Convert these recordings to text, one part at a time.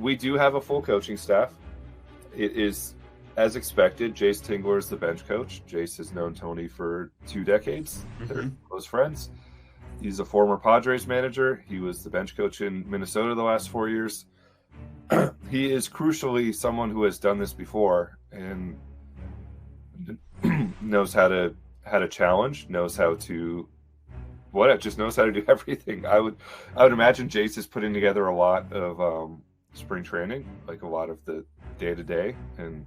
we do have a full coaching staff. It is, as expected, Jace Tingler is the bench coach. Jace has known Tony for 2 decades. They're close friends. He's a former Padres manager. He was the bench coach in Minnesota the last 4 years. He is crucially someone who has done this before and knows how to challenge, knows how to just knows how to do everything. I would imagine Jace is putting together a lot of spring training, like a lot of the day-to-day, and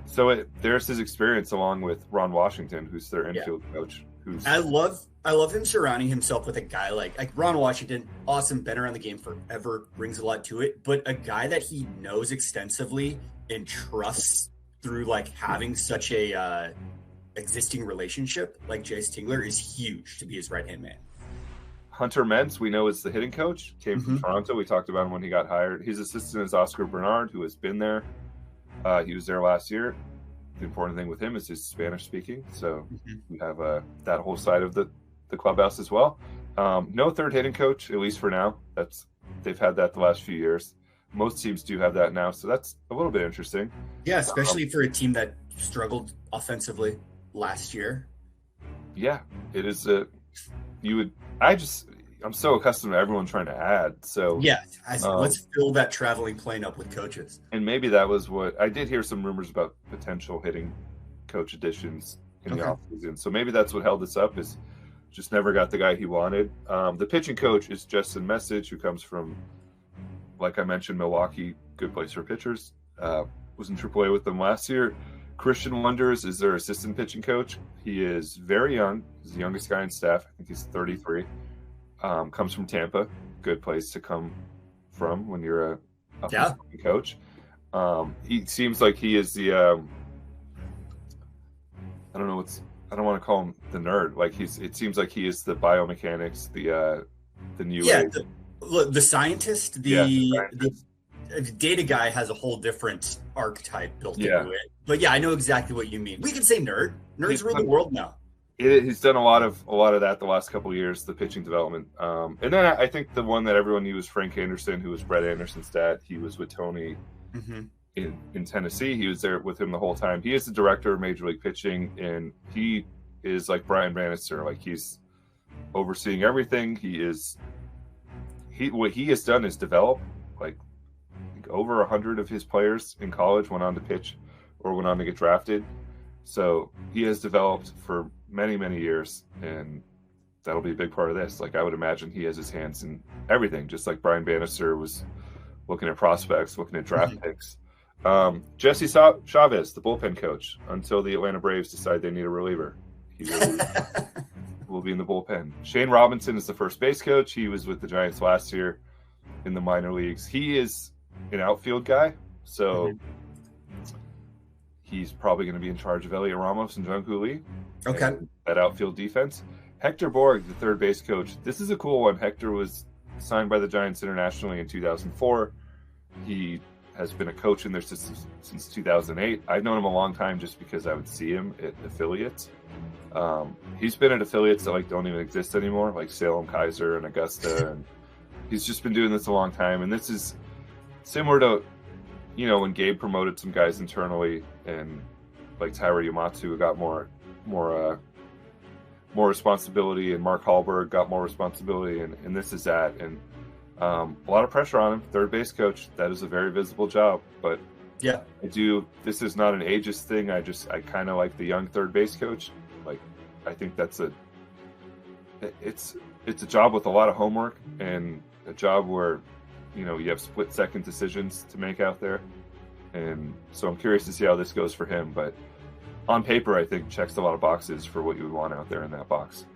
so there's his experience along with Ron Washington, who's their infield coach. I love him surrounding himself with a guy like Ron Washington. Awesome, been around the game forever, brings a lot to it, but a guy that he knows extensively and trusts through like having such a existing relationship like Jace Tingler is huge to be his right-hand man. Hunter Mentz, we know, is the hitting coach. Came from Toronto. We talked about him when he got hired. His assistant is Oscar Bernard, who has been there. He was there last year. The important thing with him is his Spanish speaking. So we have that whole side of the clubhouse as well. No third hitting coach, at least for now. They've had that the last few years. Most teams do have that now, so that's a little bit interesting. Yeah, especially for a team that struggled offensively last year. Yeah, it is. I'm so accustomed to everyone trying to add. So yeah, let's fill that traveling plane up with coaches. And maybe that was what I did hear some rumors about potential hitting coach additions in the offseason. So maybe that's what held us up, is just never got the guy he wanted. The pitching coach is Justin Message, who comes from, like I mentioned, Milwaukee, good place for pitchers. Was in AAA with them last year. Christian Wonders is their assistant pitching coach. He is very young. He's the youngest guy on staff. I think he's 33. Comes from Tampa. Good place to come from when you're a coach. He seems like he is the I don't want to call him the nerd. Like it seems like he is the biomechanics, the new age. The scientist, the data guy has a whole different archetype built into it. But yeah, I know exactly what you mean. We can say nerd. Nerds rule the world now. He's done a lot of that the last couple of years, the pitching development. And then I think the one that everyone knew was Frank Anderson, who was Brett Anderson's dad. He was with Tony in Tennessee. He was there with him the whole time. He is the director of Major League Pitching, and he is like Brian Bannister. Like, he's overseeing everything. What he has done is develop like over 100 of his players in college went on to pitch or went on to get drafted. So he has developed for many, many years, and that'll be a big part of this. Like, I would imagine he has his hands in everything, just like Brian Bannister was looking at prospects, looking at draft picks. Jesse Chavez, the bullpen coach, until the Atlanta Braves decide they need a reliever. He will be in the bullpen. Shane Robinson is the first base coach. He was with the Giants last year in the minor leagues. He is an outfield guy, so he's probably going to be in charge of Elliot Ramos and Jung Hoo Lee. Okay. That outfield defense. Hector Borg, the third base coach. This is a cool one. Hector was signed by the Giants internationally in 2004. He has been a coach in their system since 2008. I've known him a long time just because I would see him at affiliates. He's been at affiliates that don't even exist anymore, like Salem Kaiser and Augusta, and he's just been doing this a long time. And this is similar to, when Gabe promoted some guys internally, and like Tyra Yamato got more responsibility, and Mark Hallberg got more responsibility, and this is that. And a lot of pressure on him. Third base coach, that is a very visible job. But yeah, this is not an ageist thing. I kind of like the young third base coach. Like, I think it's a job with a lot of homework, and a job where you have split second decisions to make out there. And so I'm curious to see how this goes for him. But on paper, I think checks a lot of boxes for what you would want out there in that box.